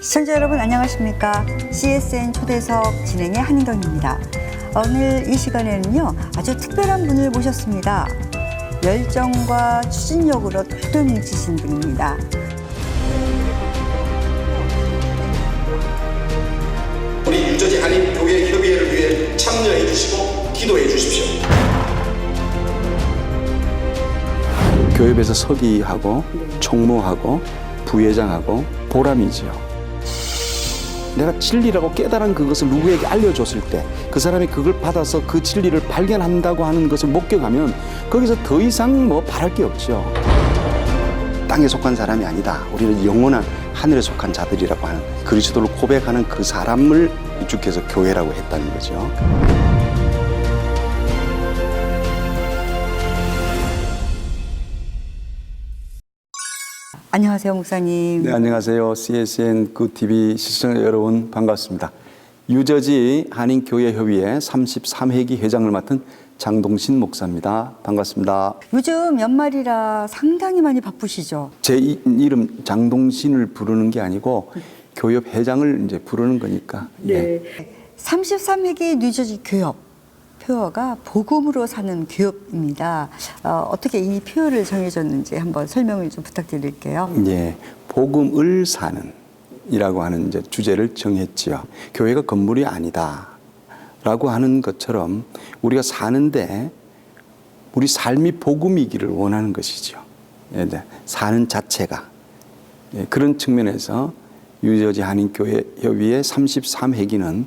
시청자 여러분 안녕하십니까? CSN 초대석 진행의 한인경입니다. 오늘 이 시간에는요 아주 특별한 분을 모셨습니다. 열정과 추진력으로 똘똘 뭉치신 분입니다. 우리 유저지 한인교회 협의회를 위해 참여해 주시고 기도해 주십시오. 교협에서 서기하고 총무하고 부회장하고 보람이지요. 내가 진리라고 깨달은 그것을 누구에게 알려줬을 때 그 사람이 그걸 받아서 그 진리를 발견한다고 하는 것을 목격하면 거기서 더 이상 뭐 바랄 게 없죠. 땅에 속한 사람이 아니다. 우리는 영원한 하늘에 속한 자들이라고 하는 그리스도를 고백하는 그 사람을 주께서 교회라고 했다는 거죠. 안녕하세요 목사님. 네, 안녕하세요. CSN TV 시청자 여러분 반갑습니다. 유저지 한인교회협의회 33회기 회장을 맡은 장동신 목사입니다. 반갑습니다. 요즘 연말이라 상당히 많이 바쁘시죠? 제 이름 장동신을 부르는 게 아니고 교협 회장을 이제 부르는 거니까. 네. 33회기 뉴저지 교협 표어가 복음으로 사는 교협입니다. 어떻게 이 표어를 정해졌는지 한번 설명을 좀 부탁드릴게요. 예, 복음을 사는 이라고 하는 이제 주제를 정했지요. 교회가 건물이 아니다라고 하는 것처럼 우리가 사는데 우리 삶이 복음이기를 원하는 것이죠. 예, 사는 자체가. 예, 그런 측면에서 유저지 한인교회 협의회 33회기는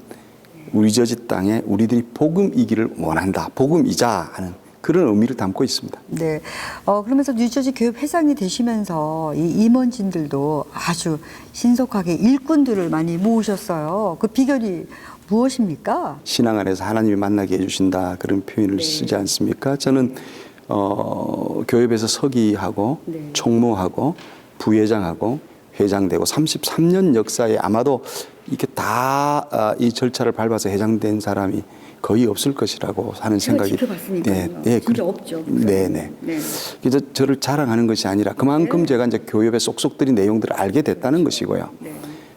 우리 저지 땅에 우리들이 복음이기를 원한다. 복음이자 하는 그런 의미를 담고 있습니다. 네. 그러면서 뉴저지 교협 회장이 되시면서 이 임원진들도 아주 신속하게 일꾼들을 많이 모으셨어요. 그 비결이 무엇입니까? 신앙 안에서 하나님이 만나게 해주신다 그런 표현을 쓰지 않습니까? 저는 교협에서 서기하고 총무하고 부회장하고 회장되고 33년 역사에 아마도 이렇게 다 이 절차를 밟아서 회장된 사람이 거의 없을 것이라고 하는 생각이. 지켜봤으니까요. 진짜 없죠. 네네. 그래서 저를 자랑하는 것이 아니라 그만큼 제가 이제 교협에 쏙쏙 들인 내용들을 알게 됐다는 것이고요.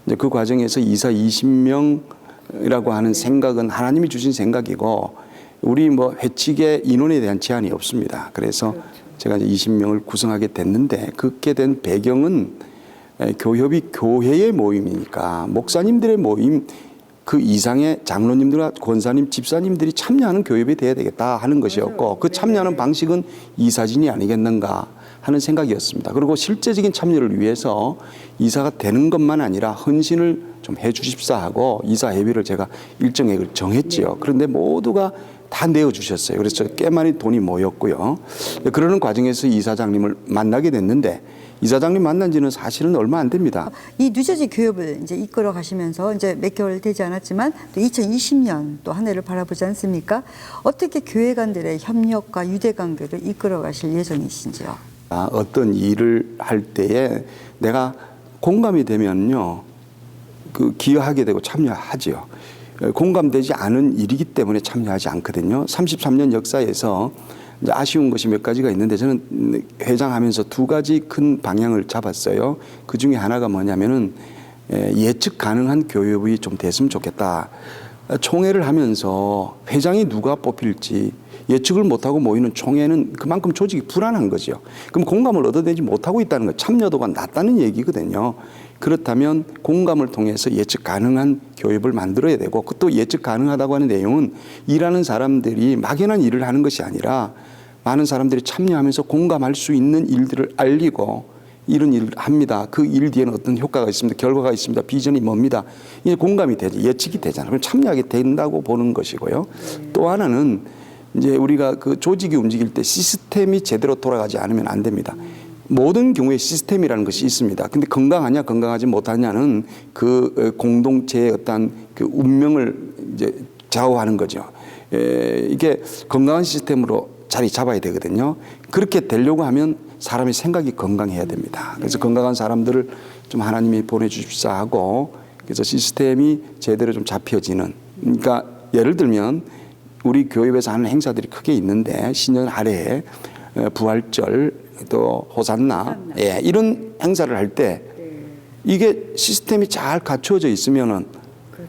이제 그 과정에서 이사 20명이라고 하는 생각은 하나님이 주신 생각이고 우리 뭐 회칙의 인원에 대한 제한이 없습니다. 그래서 제가 이제 20명을 구성하게 됐는데 그렇게 된 배경은 교협이 교회의 모임이니까 목사님들의 모임 그 이상의 장로님들과 권사님, 집사님들이 참여하는 교협이 돼야 되겠다 하는 것이었고 그 참여하는 방식은 이사진이 아니겠는가 하는 생각이었습니다. 그리고 실제적인 참여를 위해서 이사가 되는 것만 아니라 헌신을 좀 해 주십사 하고 이사 회비를 제가 일정액을 정했지요. 그런데 모두가 다 내어주셨어요. 그래서 꽤 많이 돈이 모였고요. 그러는 과정에서 이사장님을 만나게 됐는데 이사장님 만난 지는 사실은 얼마 안 됩니다. 이 뉴저지 교협을 이제 이끌어 가시면서 이제 몇 개월 되지 않았지만 또 2020년 또 한 해를 바라보지 않습니까? 어떻게 교회 간들의 협력과 유대 관계를 이끌어 가실 예정이신지요? 어떤 일을 할 때에 내가 공감이 되면요, 그 기여하게 되고 참여하지요. 공감되지 않은 일이기 때문에 참여하지 않거든요. 33년 역사에서 이제 아쉬운 것이 몇 가지가 있는데 저는 회장하면서 두 가지 큰 방향을 잡았어요. 그 중에 하나가 뭐냐면은 예측 가능한 교협이 좀 됐으면 좋겠다. 총회를 하면서 회장이 누가 뽑힐지 예측을 못하고 모이는 총회는 그만큼 조직이 불안한 거죠. 그럼 공감을 얻어내지 못하고 있다는 거, 참여도가 낮다는 얘기거든요. 그렇다면 공감을 통해서 예측 가능한 교협을 만들어야 되고 또 예측 가능하다고 하는 내용은 일하는 사람들이 막연한 일을 하는 것이 아니라 많은 사람들이 참여하면서 공감할 수 있는 일들을 알리고 이런 일을 합니다. 그 일 뒤에는 어떤 효과가 있습니다. 결과가 있습니다. 비전이 뭡니다. 이제 공감이 되지, 예측이 되잖아요. 그럼 참여하게 된다고 보는 것이고요. 또 하나는 이제 우리가 그 조직이 움직일 때 시스템이 제대로 돌아가지 않으면 안 됩니다. 모든 경우에 시스템이라는 것이 있습니다. 근데 건강하냐 건강하지 못하냐는 그 공동체의 어떤 그 운명을 이제 좌우하는 거죠. 이게 건강한 시스템으로 자리 잡아야 되거든요. 그렇게 되려고 하면 사람의 생각이 건강해야 됩니다. 그래서 건강한 사람들을 좀 하나님이 보내주십사 하고 그래서 시스템이 제대로 좀 잡혀지는. 그러니까 예를 들면 우리 교회에서 하는 행사들이 크게 있는데 신년 아래에 부활절 또 호산나 예, 이런 행사를 할 때 이게 시스템이 잘 갖춰져 있으면은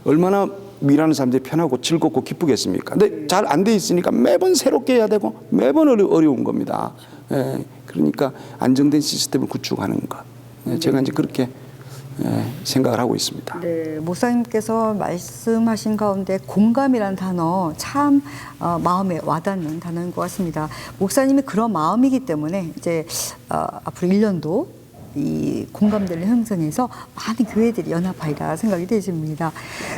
얼마나 일하는 사람들이 편하고 즐겁고 기쁘겠습니까? 근데 잘 안 돼 있으니까 매번 새롭게 해야 되고 매번 어려운 겁니다. 예, 그러니까 안정된 시스템을 구축하는 것. 예, 제가 이제 그렇게 생각을 하고 있습니다. 네, 목사님께서 말씀하신 가운데 공감이라는 단어 참 마음에 와닿는 단어인 것 같습니다. 목사님이 그런 마음이기 때문에 이제 앞으로 1년도 이 공감대를 형성해서 많은 교회들이 연합하리라 생각이 되십니다.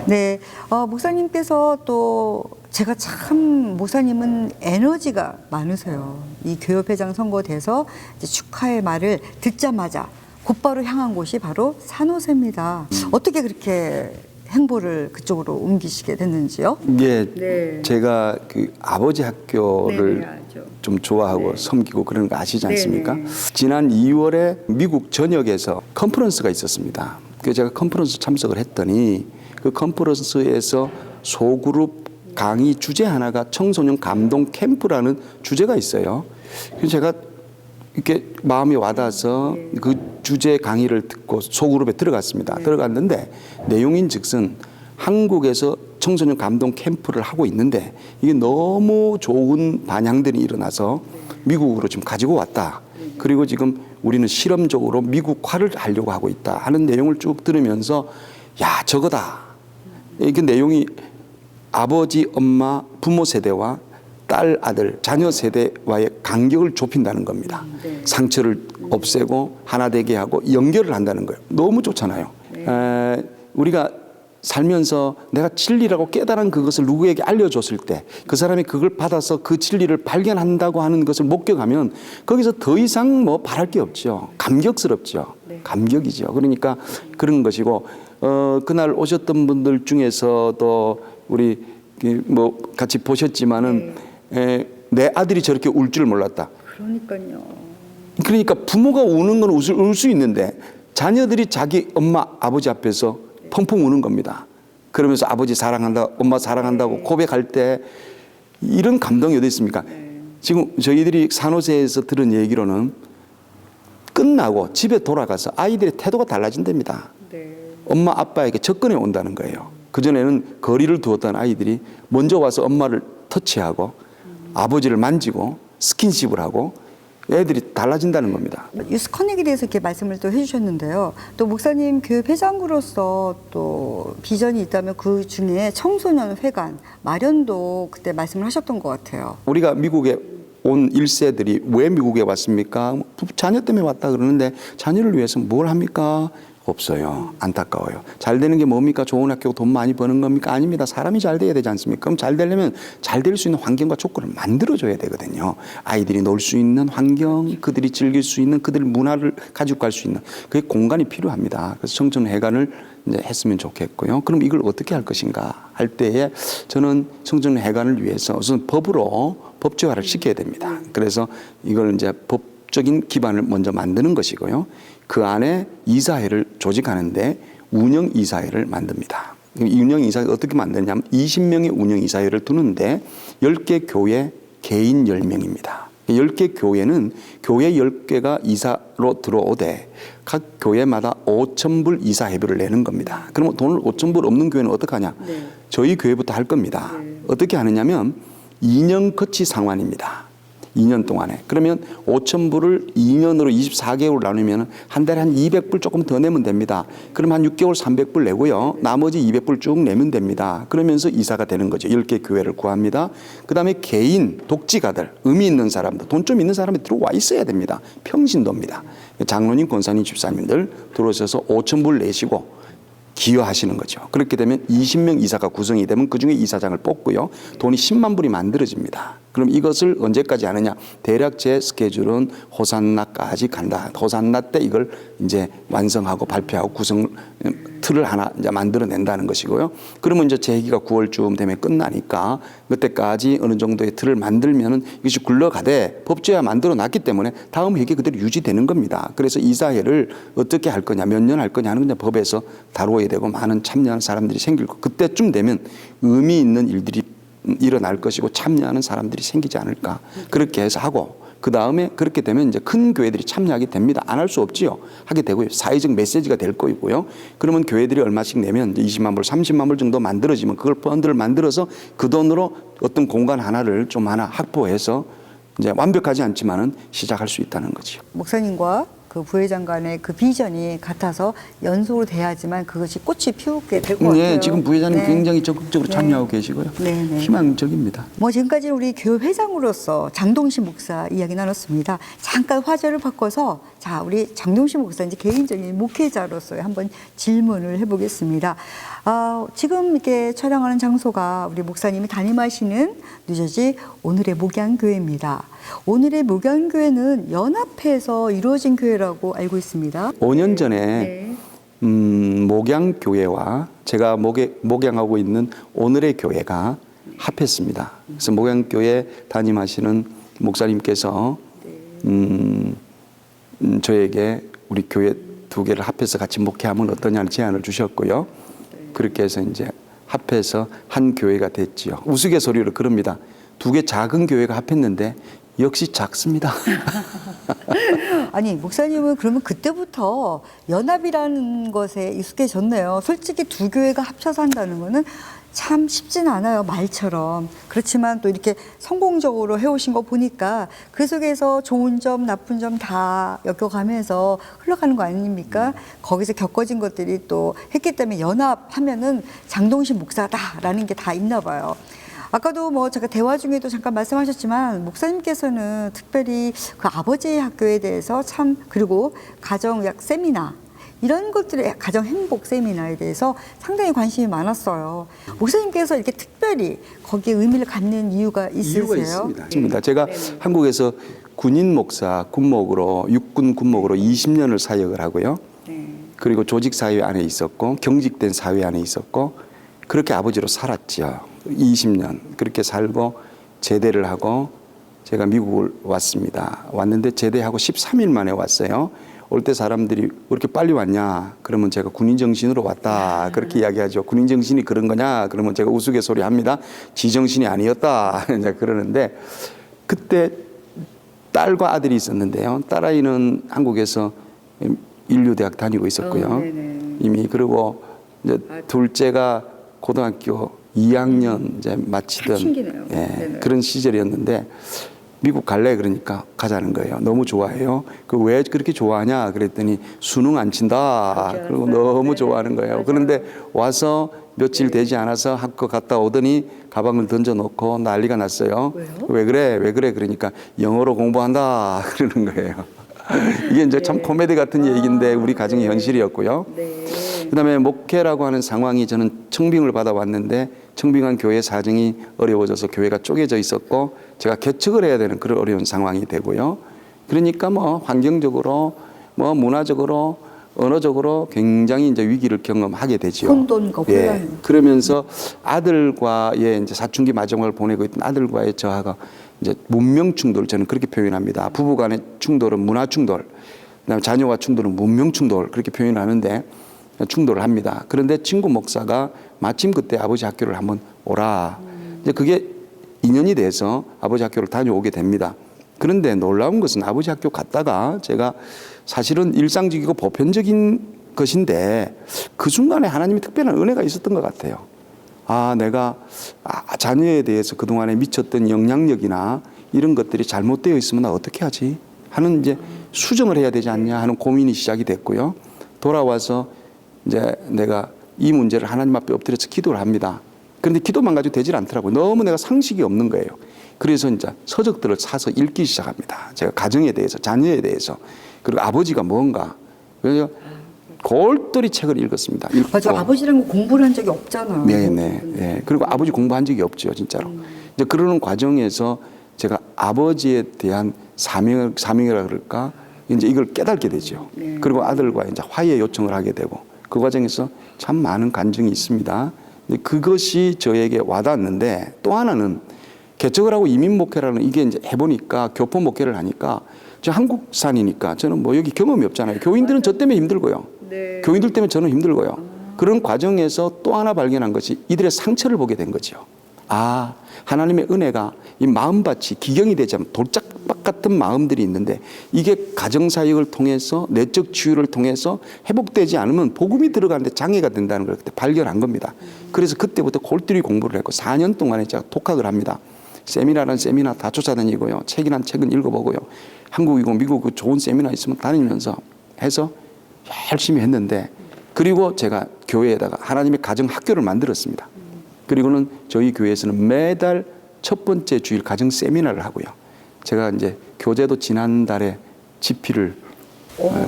네, 목사님께서 또 제가 참 목사님은 에너지가 많으세요. 이 교협회장 선거돼서 이제 축하의 말을 듣자마자 곧바로 향한 곳이 바로 산호세입니다. 어떻게 그렇게 행보를 그쪽으로 옮기시게 됐는지요? 예, 네. 제가 그 아버지 학교를 네네, 알죠. 좀 좋아하고 네. 섬기고 그런 거 아시지 않습니까? 네네. 지난 2월에 미국 전역에서 컨퍼런스가 있었습니다. 그래서 제가 컨퍼런스 참석을 했더니 그 컨퍼런스에서 소그룹 강의 주제 하나가 청소년 감동 캠프라는 주제가 있어요. 그래서 제가 이렇게 마음이 와닿아서 그 주제 강의를 듣고 소그룹에 들어갔습니다. 들어갔는데 내용인즉슨 한국에서 청소년 감동 캠프를 하고 있는데 이게 너무 좋은 반향들이 일어나서 미국으로 지금 가지고 왔다. 그리고 지금 우리는 실험적으로 미국화를 하려고 하고 있다 하는 내용을 쭉 들으면서 야, 저거다. 이게 내용이 아버지, 엄마, 부모 세대와 딸, 아들, 자녀 세대와의 간격을 좁힌다는 겁니다. 상처를 없애고 하나 되게 하고 연결을 한다는 거예요. 너무 좋잖아요. 우리가 살면서 내가 진리라고 깨달은 그것을 누구에게 알려줬을 때 그 사람이 그걸 받아서 그 진리를 발견한다고 하는 것을 목격하면 거기서 더 이상 뭐 바랄 게 없죠. 감격스럽죠. 감격이죠. 그러니까 그런 것이고 그날 오셨던 분들 중에서도 우리 뭐 같이 보셨지만은 내 아들이 저렇게 울 줄 몰랐다. 그러니까요. 그러니까 부모가 우는 건 울 수 있는데 자녀들이 자기 엄마 아버지 앞에서 펑펑 우는 겁니다. 그러면서 아버지 사랑한다, 엄마 사랑한다고 고백할 때 이런 감동이 어디 있습니까? 지금 저희들이 산호세에서 들은 얘기로는 끝나고 집에 돌아가서 아이들의 태도가 달라진답니다. 엄마 아빠에게 접근해 온다는 거예요. 그전에는 거리를 두었던 아이들이 먼저 와서 엄마를 터치하고 아버지를 만지고 스킨십을 하고 애들이 달라진다는 겁니다. 유스 커넥에 대해서 이렇게 말씀을 또 해주셨는데요. 또 목사님 교회 회장으로서 또 비전이 있다면 그 중에 청소년 회관 마련도 그때 말씀을 하셨던 것 같아요. 우리가 미국에 온 1세들이 왜 미국에 왔습니까? 자녀 때문에 왔다 그러는데 자녀를 위해서 뭘 합니까? 없어요. 안타까워요. 잘 되는 게 뭡니까? 좋은 학교 돈 많이 버는 겁니까? 아닙니다. 사람이 잘 돼야 되지 않습니까? 그럼 잘 되려면 잘 될 수 있는 환경과 조건을 만들어줘야 되거든요. 아이들이 놀 수 있는 환경, 그들이 즐길 수 있는 그들 문화를 가지고 갈 수 있는 그게 공간이 필요합니다. 그래서 청소년회관을 이제 했으면 좋겠고요. 그럼 이걸 어떻게 할 것인가 할 때에 저는 청소년회관을 위해서 우선 법으로 법제화를 시켜야 됩니다. 그래서 이걸 이제 법적인 기반을 먼저 만드는 것이고요. 그 안에 이사회를 조직하는데 운영 이사회를 만듭니다. 운영 이사회 어떻게 만드냐면 20명의 운영 이사회를 두는데 10개 교회 개인 10명입니다. 10개 교회는 교회 10개가 이사로 들어오되 각 교회마다 5,000불 이사회비를 내는 겁니다. 그러면 돈을 5,000불 없는 교회는 어떻게 하냐? 저희 교회부터 할 겁니다. 어떻게 하느냐면 2년 거치 상환입니다. 2년 동안에. 그러면 5,000불을 2년으로 24개월 나누면 한 달에 한 200불 조금 더 내면 됩니다. 그럼 한 6개월 300불 내고요. 나머지 200불 쭉 내면 됩니다. 그러면서 이사가 되는 거죠. 10개 교회를 구합니다. 그 다음에 개인, 독지가들, 의미 있는 사람들, 돈 좀 있는 사람이 들어와 있어야 됩니다. 평신도입니다. 장로님, 권사님, 집사님들 들어오셔서 5,000불 내시고 기여하시는 거죠. 그렇게 되면 20명 이사가 구성이 되면 그중에 이사장을 뽑고요. 돈이 10만 불이 만들어집니다. 그럼 이것을 언제까지 하느냐? 대략 제 스케줄은 호산나까지 간다. 호산나 때 이걸 이제 완성하고 발표하고 구성 틀을 하나 이제 만들어낸다는 것이고요. 그러면 이제 제기가 9월쯤 되면 끝나니까 그때까지 어느 정도의 틀을 만들면은 이것이 굴러가되 법제화 만들어 놨기 때문에 다음 회기 그대로 유지되는 겁니다. 그래서 이사회를 어떻게 할 거냐, 몇 년 할 거냐 하는 건 법에서 다루어야 되고 많은 참여하는 사람들이 생길 거. 그때쯤 되면 의미 있는 일들이 일어날 것이고 참여하는 사람들이 생기지 않을까. 그렇게 해서 하고 그 다음에 그렇게 되면 이제 큰 교회들이 참여하게 됩니다. 안 할 수 없지요. 하게 되고요. 사회적 메시지가 될 거이고요. 그러면 교회들이 얼마씩 내면 이제 20만 불, 30만 불 정도 만들어지면 그걸 펀드를 만들어서 그 돈으로 어떤 공간 하나를 좀 하나 확보해서 이제 완벽하지 않지만은 시작할 수 있다는 거죠. 목사님과 그 부회장 간의 그 비전이 같아서 연속으로 돼야지만 그것이 꽃이 피우게 될 것 같아요. 네, 지금 부회장님 네. 굉장히 적극적으로 네. 참여하고 계시고요. 네, 네. 희망적입니다. 뭐 지금까지 우리 교회 회장으로서 장동신 목사 이야기 나눴습니다. 잠깐 화제를 바꿔서 자 우리 장동신 목사 이제 개인적인 목회자로서의 한번 질문을 해보겠습니다. 지금 이렇게 촬영하는 장소가 우리 목사님이 담임하시는 뉴저지 오늘의 목양교회입니다. 오늘의 목양교회는 연합회에서 이루어진 교회라고 알고 있습니다. 5년 전에 목양교회와 제가 목양하고 있는 오늘의 교회가 합했습니다. 그래서 목양교회 담임하시는 목사님께서 저에게 우리 교회 두 개를 합해서 같이 목회하면 어떠냐는 제안을 주셨고요. 그렇게 해서 이제 합해서 한 교회가 됐지요. 우스갯소리로 그럽니다. 두 개 작은 교회가 합했는데 역시 작습니다. 아니 목사님은 그러면 그때부터 연합이라는 것에 익숙해졌네요. 솔직히 두 교회가 합쳐서 한다는 거는 참 쉽진 않아요. 말처럼. 그렇지만 또 이렇게 성공적으로 해오신 거 보니까 그 속에서 좋은 점 나쁜 점 다 엮여가면서 흘러가는 거 아닙니까? 거기서 겪어진 것들이 또 했기 때문에 연합하면은 장동신 목사다라는 게 다 있나 봐요. 아까도 뭐 제가 대화 중에도 잠깐 말씀하셨지만 목사님께서는 특별히 그 아버지의 학교에 대해서 참 그리고 가정약 세미나 이런 것들의 가정 행복 세미나에 대해서 상당히 관심이 많았어요. 목사님께서 이렇게 특별히 거기에 의미를 갖는 이유가 있으세요? 이유가 있습니다. 제가 한국에서 군인 목사 군목으로 육군 군목으로 20년을 사역을 하고요. 그리고 조직 사회 안에 있었고 경직된 사회 안에 있었고 그렇게 아버지로 살았죠. 20년 그렇게 살고 제대를 하고 제가 미국을 왔습니다. 왔는데 제대하고 13일 만에 왔어요. 올 때 사람들이 왜 이렇게 빨리 왔냐? 그러면 제가 군인 정신으로 왔다. 그렇게 이야기하죠. 군인 정신이 그런 거냐? 그러면 제가 우스갯소리 합니다. 지정신이 아니었다. 이제 그러는데 그때 딸과 아들이 있었는데요. 딸아이는 한국에서 인류대학 다니고 있었고요. 이미 그리고 이제 둘째가 고등학교 2학년 이제 마치던 그런 시절이었는데 미국 갈래 그러니까 가자는 거예요. 너무 좋아해요. 그 왜 그렇게 좋아하냐 그랬더니 수능 안 친다. 그리고 너무 좋아하는 거예요. 그런데 와서 며칠 되지 않아서 학교 갔다 오더니 가방을 던져놓고 난리가 났어요. 왜 그래? 왜 그래? 그러니까 영어로 공부한다 그러는 거예요. 이게 이제 참 코미디 같은 얘기인데 우리 가정의 현실이었고요. 그다음에 목회라고 하는 상황이 저는 청빙을 받아왔는데 청빙한 교회 사정이 어려워져서 교회가 쪼개져 있었고 제가 개척을 해야 되는 그런 어려운 상황이 되고요. 그러니까 뭐 환경적으로 뭐 문화적으로 언어적으로 굉장히 이제 위기를 경험하게 되죠. 혼돈과 혼란. 그러면서 아들과의 이제 사춘기 마정을 보내고 있던 아들과의 저하가 이제 문명 충돌 저는 그렇게 표현합니다. 부부 간의 충돌은 문화 충돌, 그다음에 자녀와 충돌은 문명 충돌 그렇게 표현하는데 충돌을 합니다. 그런데 친구 목사가 마침 그때 아버지 학교를 한번 오라. 이제 그게 인연이 돼서 아버지 학교를 다녀오게 됩니다. 그런데 놀라운 것은 아버지 학교 갔다가 제가 사실은 일상적이고 보편적인 것인데 그 순간에 하나님이 특별한 은혜가 있었던 것 같아요. 내가 자녀에 대해서 그동안에 미쳤던 영향력이나 이런 것들이 잘못되어 있으면 나 어떻게 하지? 하는 이제 수정을 해야 되지 않냐 하는 고민이 시작이 됐고요. 돌아와서 이제 내가 이 문제를 하나님 앞에 엎드려서 기도를 합니다. 그런데 기도만 가지고 되질 않더라고요. 너무 내가 상식이 없는 거예요. 그래서 이제 서적들을 사서 읽기 시작합니다. 제가 가정에 대해서, 자녀에 대해서, 그리고 아버지가 뭔가. 그래서 골똘히 책을 읽었습니다. 맞아, 아버지랑 공부를 한 적이 없잖아요. 네. 그리고 아버지 공부한 적이 없죠, 진짜로. 이제 그러는 과정에서 제가 아버지에 대한 사명이라 그럴까? 이제 이걸 깨닫게 되죠. 그리고 아들과 이제 화해 요청을 하게 되고 그 과정에서 참 많은 간증이 있습니다. 근데 그것이 저에게 와닿았는데 또 하나는 개척을 하고 이민 목회라는 이게 이제 해보니까 교포 목회를 하니까 저 한국산이니까 저는 뭐 여기 경험이 없잖아요. 교인들은 저 때문에 힘들고요. 교인들 때문에 저는 힘들고요. 그런 과정에서 또 하나 발견한 것이 이들의 상처를 보게 된 거죠. 하나님의 은혜가 이 마음밭이 기경이 되지 않으면 돌짝박 똑같은 마음들이 있는데 이게 가정사역을 통해서 내적 치유를 통해서 회복되지 않으면 복음이 들어가는데 장애가 된다는 걸 그때 발견한 겁니다. 그래서 그때부터 골똘히 공부를 했고 4년 동안에 제가 독학을 합니다. 세미나란 세미나 다 쫓아다니고요. 책이란 책은 읽어보고요. 한국이고 미국이고 좋은 세미나 있으면 다니면서 해서 열심히 했는데 그리고 제가 교회에다가 하나님의 가정 학교를 만들었습니다. 그리고는 저희 교회에서는 매달 첫 번째 주일 가정 세미나를 하고요. 제가 이제 교재도 지난달에 집필을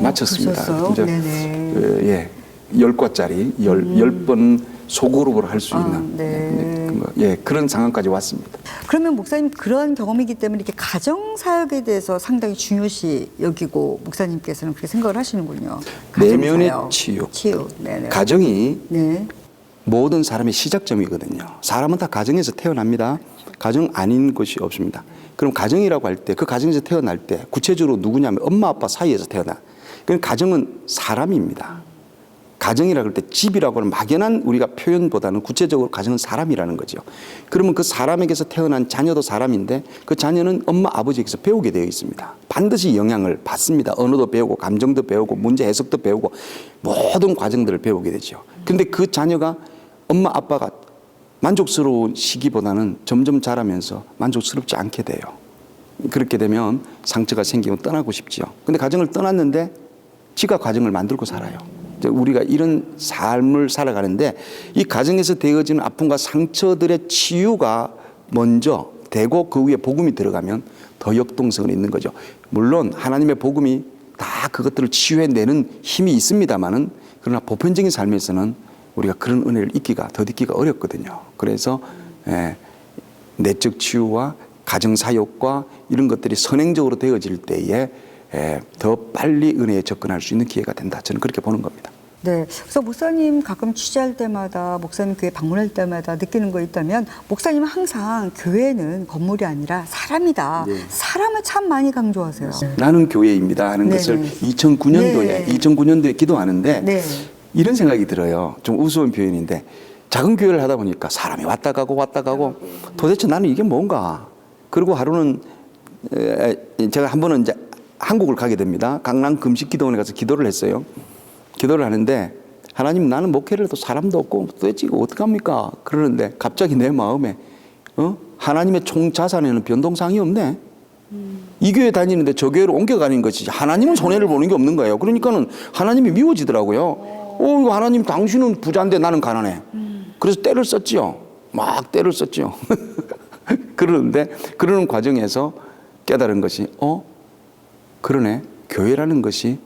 마쳤습니다. 그러셨어요? 네네. 예, 10과짜리 10번 소그룹으로 할 수 있는 예, 그런 상황까지 왔습니다. 그러면 목사님 그런 경험이기 때문에 이렇게 가정 사역에 대해서 상당히 중요시 여기고 목사님께서는 그렇게 생각을 하시는군요. 가정 내면의 사역. 치유. 네네. 가정이 네. 모든 사람의 시작점이거든요. 사람은 다 가정에서 태어납니다. 가정 아닌 것이 없습니다. 그럼 가정이라고 할 때 그 가정에서 태어날 때 구체적으로 누구냐면 엄마 아빠 사이에서 태어나. 그럼 가정은 사람입니다. 가정이라고 할 때 집이라고 하는 막연한 우리가 표현보다는 구체적으로 가정은 사람이라는 거죠. 그러면 그 사람에게서 태어난 자녀도 사람인데 그 자녀는 엄마 아버지에게서 배우게 되어 있습니다. 반드시 영향을 받습니다. 언어도 배우고 감정도 배우고 문제 해석도 배우고 모든 과정들을 배우게 되죠. 그런데 그 자녀가 엄마 아빠가 만족스러운 시기보다는 점점 자라면서 만족스럽지 않게 돼요. 그렇게 되면 상처가 생기면 떠나고 싶지요. 근데 가정을 떠났는데 지가 가정을 만들고 살아요. 우리가 이런 삶을 살아가는데 이 가정에서 되어지는 아픔과 상처들의 치유가 먼저 되고 그 위에 복음이 들어가면 더 역동성은 있는 거죠. 물론 하나님의 복음이 다 그것들을 치유해내는 힘이 있습니다만은 그러나 보편적인 삶에서는 우리가 그런 은혜를 덧입기가 어렵거든요. 그래서 내적 치유와 가정 사역과 이런 것들이 선행적으로 되어질 때에 더 빨리 은혜에 접근할 수 있는 기회가 된다. 저는 그렇게 보는 겁니다. 네. 그래서 목사님 가끔 취재할 때마다 목사님 교회 방문할 때마다 느끼는 거 있다면 목사님은 항상 교회는 건물이 아니라 사람이다. 네. 사람을 참 많이 강조하세요. 나는 교회입니다 하는 네네. 것을 2009년도에 기도하는데 네. 이런 생각이 들어요. 좀 우스운 표현인데 작은 교회를 하다 보니까 사람이 왔다 가고 도대체 나는 이게 뭔가. 그리고 하루는 제가 한 번은 이제 한국을 가게 됩니다. 강남 금식기도원에 가서 기도를 했어요. 기도를 하는데 하나님 나는 목회를 해도 사람도 없고 도대체 이거 어떡합니까? 그러는데 갑자기 내 마음에 하나님의 총 자산에는 변동상이 없네. 이 교회 다니는데 저 교회로 옮겨가는 것이 하나님은 손해를 보는 게 없는 거예요. 그러니까는 하나님이 미워지더라고요. 이거 하나님 당신은 부자인데 나는 가난해. 그래서 때를 썼지요. 막 때를 썼지요. 그러는데 그러는 과정에서 깨달은 것이 그러네. 교회라는 것이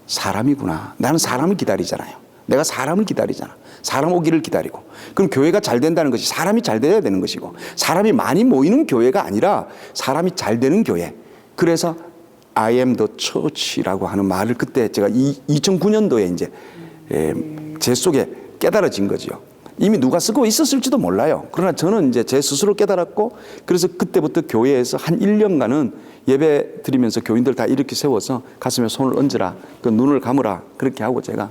사람이구나. 나는 사람을 기다리잖아요. 내가 사람을 기다리잖아. 사람 오기를 기다리고. 그럼 교회가 잘 된다는 것이 사람이 잘 돼야 되는 것이고 사람이 많이 모이는 교회가 아니라 사람이 잘 되는 교회. 그래서 I am the church라고 하는 말을 그때 제가 2009년도에 이제 제 속에 깨달아진 거죠. 이미 누가 쓰고 있었을지도 몰라요. 그러나 저는 이제 제 스스로 깨달았고 그래서 그때부터 교회에서 한 1년간은 예배 드리면서 교인들 다 이렇게 세워서 가슴에 손을 얹으라. 그 눈을 감으라. 그렇게 하고 제가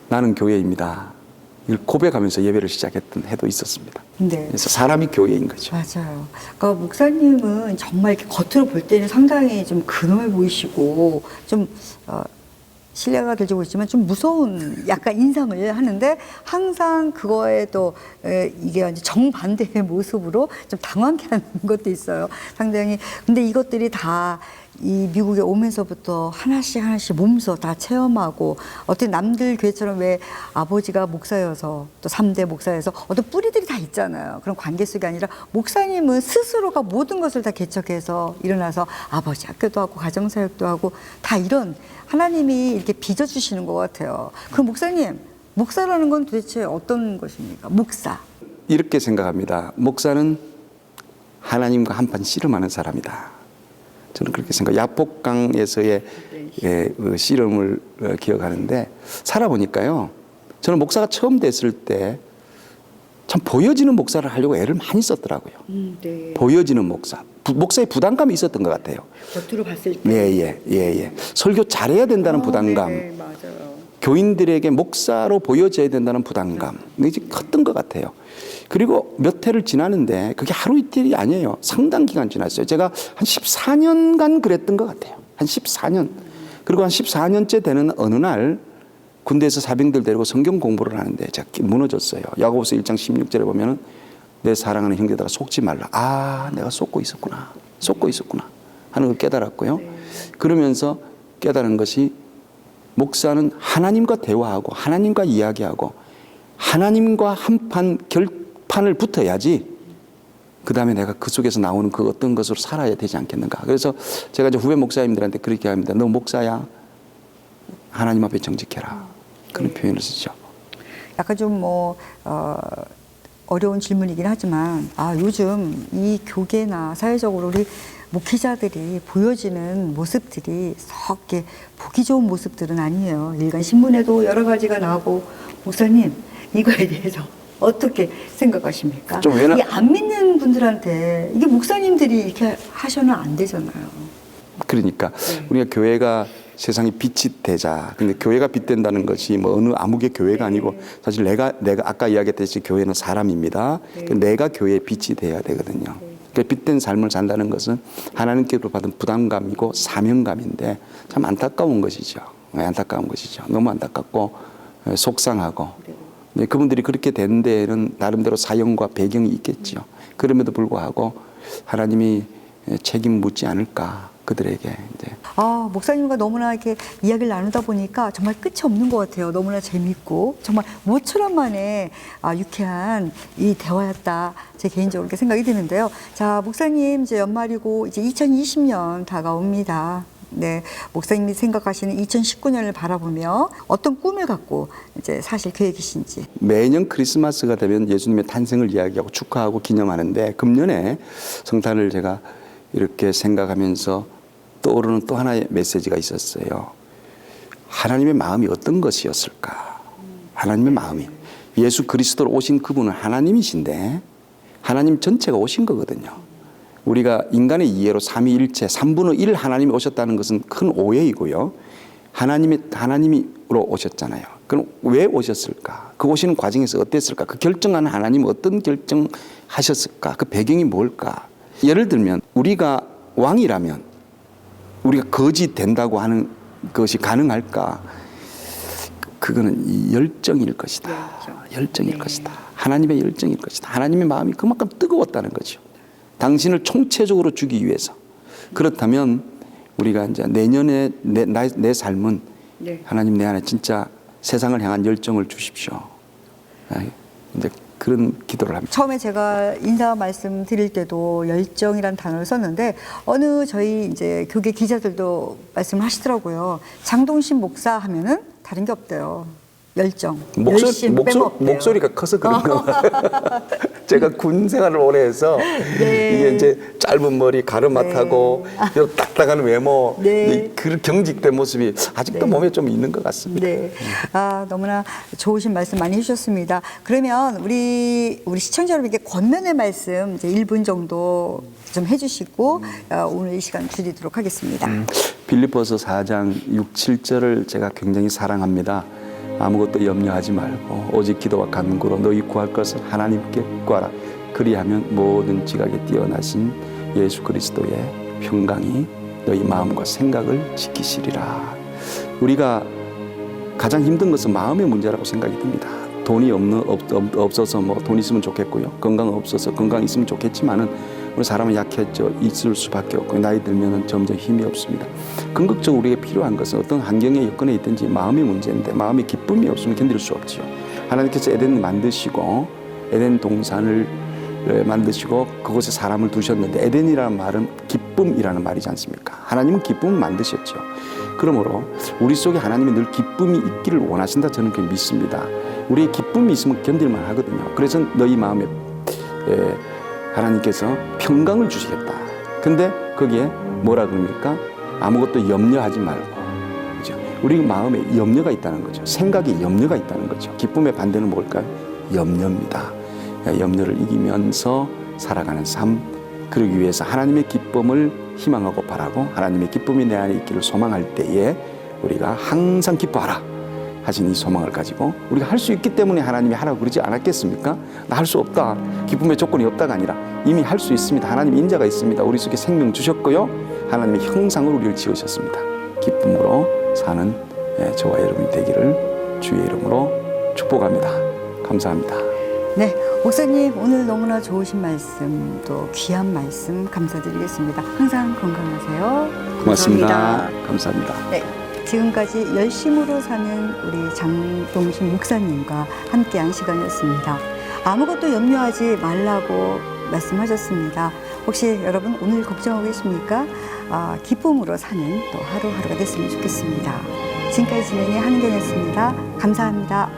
나는 교회입니다. 이걸 고백하면서 예배를 시작했던 해도 있었습니다. 네. 그래서 사람이 교회인 거죠. 맞아요. 그러니까 목사님은 정말 이렇게 겉으로 볼 때는 상당히 좀 근엄해 보이시고 좀 신뢰가 될지 모르지만 좀 무서운 약간 인상을 하는데 항상 그거에 또 이게 이제 정반대의 모습으로 좀 당황케 하는 것도 있어요. 상당히. 근데 이것들이 다 이 미국에 오면서부터 하나씩 몸소 다 체험하고 어떤 남들 교회처럼 왜 아버지가 목사여서 또 3대 목사여서 어떤 뿌리들이 다 있잖아요. 그런 관계 속이 아니라 목사님은 스스로가 모든 것을 다 개척해서 일어나서 아버지 학교도 하고 가정사역도 하고 다 이런 하나님이 이렇게 빚어주시는 것 같아요. 그럼 목사님, 목사라는 건 도대체 어떤 것입니까? 목사. 이렇게 생각합니다. 목사는 하나님과 한판 씨름하는 사람이다. 저는 그렇게 생각해요. 야복강에서의 그 씨름을 기억하는데 살아보니까요. 저는 목사가 처음 됐을 때 참 보여지는 목사를 하려고 애를 많이 썼더라고요. 네. 보여지는 목사. 목사의 부담감이 있었던 것 같아요. 겉으로 봤을 때. 예. 설교 잘해야 된다는 부담감. 네, 맞아요. 교인들에게 목사로 보여져야 된다는 부담감, 이게 컸던 것 같아요. 그리고 몇 해를 지나는데 그게 하루 이틀이 아니에요. 상당 기간 지났어요. 제가 한 14년간 그랬던 것 같아요. 한 14년. 그리고 한 14년째 되는 어느 날 군대에서 사병들 데리고 성경 공부를 하는데 제가 무너졌어요. 야고보서 1장 16절에 보면은 내 사랑하는 형제들아 속지 말라. 아, 내가 속고 있었구나. 하는 걸 깨달았고요. 그러면서 깨달은 것이 목사는 하나님과 대화하고 하나님과 이야기하고 하나님과 한판 결판을 붙어야지 그 다음에 내가 그 속에서 나오는 그 어떤 것으로 살아야 되지 않겠는가. 그래서 제가 이제 후배 목사님들한테 그렇게 합니다. 너 목사야, 하나님 앞에 정직해라. 그런 표현을 쓰죠. 약간 좀 어려운 질문이긴 하지만 요즘 이 교계나 사회적으로 우리 목회자들이 보여지는 모습들이 썩 이렇게 보기 좋은 모습들은 아니에요. 일간 신문에도 여러 가지가 나오고 목사님 이거에 대해서 어떻게 생각하십니까? 이 안 믿는 분들한테 이게 목사님들이 이렇게 하셔는 안 되잖아요. 그러니까 우리가 교회가 세상에 빛이 되자. 근데 교회가 빛된다는 것이 뭐 어느 아무개 교회가 아니고 사실 내가 아까 이야기했듯이 교회는 사람입니다. 내가 교회의 빛이 돼야 되거든요. 빛된 삶을 산다는 것은 하나님께로 받은 부담감이고 사명감인데 참 안타까운 것이죠. 안타까운 것이죠. 너무 안타깝고 속상하고 그분들이 그렇게 된 데에는 나름대로 사연과 배경이 있겠죠. 그럼에도 불구하고 하나님이 책임 묻지 않을까 그들에게 이제. 목사님과 너무나 이렇게 이야기를 나누다 보니까 정말 끝이 없는 것 같아요. 너무나 재밌고 정말 모처럼 만에 유쾌한 이 대화였다. 제 개인적으로 이렇게 생각이 드는데요. 자, 목사님 이제 연말이고 이제 2020년 다가옵니다. 네, 목사님이 생각하시는 2019년을 바라보며 어떤 꿈을 갖고 이제 사실 계획이신지. 매년 크리스마스가 되면 예수님의 탄생을 이야기하고 축하하고 기념하는데 금년에 성탄을 제가 이렇게 생각하면서 떠오르는 또 하나의 메시지가 있었어요. 하나님의 마음이 어떤 것이었을까? 하나님의 마음이. 예수 그리스도로 오신 그분은 하나님이신데 하나님 전체가 오신 거거든요. 우리가 인간의 이해로 삼위일체 3분의 1 하나님이 오셨다는 것은 큰 오해이고요. 하나님으로 오셨잖아요. 그럼 왜 오셨을까? 그 오시는 과정에서 어땠을까? 그 결정하는 하나님은 어떤 결정하셨을까? 그 배경이 뭘까? 예를 들면 우리가 왕이라면 우리가 거지 된다고 하는 것이 가능할까? 그거는 이 열정일 것이다. 열정일 것이다. 하나님의 열정일 것이다. 하나님의 마음이 그만큼 뜨거웠다는 거죠. 당신을 총체적으로 주기 위해서. 그렇다면 우리가 이제 내년에 내 삶은 하나님 내 안에 진짜 세상을 향한 열정을 주십시오. 이제 그런 기도를 합니다. 처음에 제가 인사 말씀 드릴 때도 열정이라는 단어를 썼는데 어느 저희 이제 교계 기자들도 말씀을 하시더라고요. 장동신 목사 하면은 다른 게 없대요. 열정, 열심 빼먹대요. 목소리가 커서 그런 거. 제가 군 생활을 오래 해서 이게 이제 짧은 머리 가르마타고 딱딱한 외모, 그 경직된 모습이 아직도 몸에 좀 있는 것 같습니다. 너무나 좋으신 말씀 많이 해주셨습니다. 그러면 우리 시청자 여러분께 권면의 말씀 이제 1분 정도 좀 해주시고 오늘 이 시간 줄이도록 하겠습니다. 빌립보서 4장 6, 7절을 제가 굉장히 사랑합니다. 아무것도 염려하지 말고 오직 기도와 간구로 너희 구할 것을 하나님께 구하라. 그리하면 모든 지각에 뛰어나신 예수 그리스도의 평강이 너희 마음과 생각을 지키시리라. 우리가 가장 힘든 것은 마음의 문제라고 생각이 듭니다. 돈이 없어서 뭐 돈 있으면 좋겠고요. 건강 없어서 건강 있으면 좋겠지만은 우리 사람은 약해져 있을 수밖에 없고 나이 들면은 점점 힘이 없습니다. 궁극적으로 우리에게 필요한 것은 어떤 환경의 여건에 있든지 마음의 문제인데 마음의 기쁨이 없으면 견딜 수 없지요. 하나님께서 에덴을 만드시고 에덴 동산을 만드시고 그곳에 사람을 두셨는데 에덴이라는 말은 기쁨이라는 말이지 않습니까? 하나님은 기쁨을 만드셨죠. 그러므로 우리 속에 하나님이 늘 기쁨이 있기를 원하신다 저는 그렇게 믿습니다. 우리의 기쁨이 있으면 견딜만 하거든요. 그래서 너희 마음에 하나님께서 평강을 주시겠다. 근데 거기에 뭐라 그럽니까? 아무것도 염려하지 말고. 그죠? 우리 마음에 염려가 있다는 거죠. 생각에 염려가 있다는 거죠. 기쁨의 반대는 뭘까요? 염려입니다. 염려를 이기면서 살아가는 삶. 그러기 위해서 하나님의 기쁨을 희망하고 바라고 하나님의 기쁨이 내 안에 있기를 소망할 때에 우리가 항상 기뻐하라. 하신 이 소망을 가지고 우리가 할 수 있기 때문에 하나님이 하라고 그러지 않았겠습니까? 나 할 수 없다. 기쁨의 조건이 없다가 아니라 이미 할 수 있습니다. 하나님 인자가 있습니다. 우리 속에 생명 주셨고요. 하나님의 형상으로 우리를 지으셨습니다. 기쁨으로 사는 저와 여러분이 되기를 주의 이름으로 축복합니다. 감사합니다. 네, 목사님 오늘 너무나 좋으신 말씀 또 귀한 말씀 감사드리겠습니다. 항상 건강하세요. 고맙습니다. 감사합니다. 감사합니다. 네, 지금까지 열심으로 사는 우리 장동신 목사님과 함께한 시간이었습니다. 아무것도 염려하지 말라고 말씀하셨습니다. 혹시 여러분 오늘 걱정하고 계십니까? 기쁨으로 사는 또 하루하루가 됐으면 좋겠습니다. 지금까지 진행의 한은경이었습니다. 감사합니다.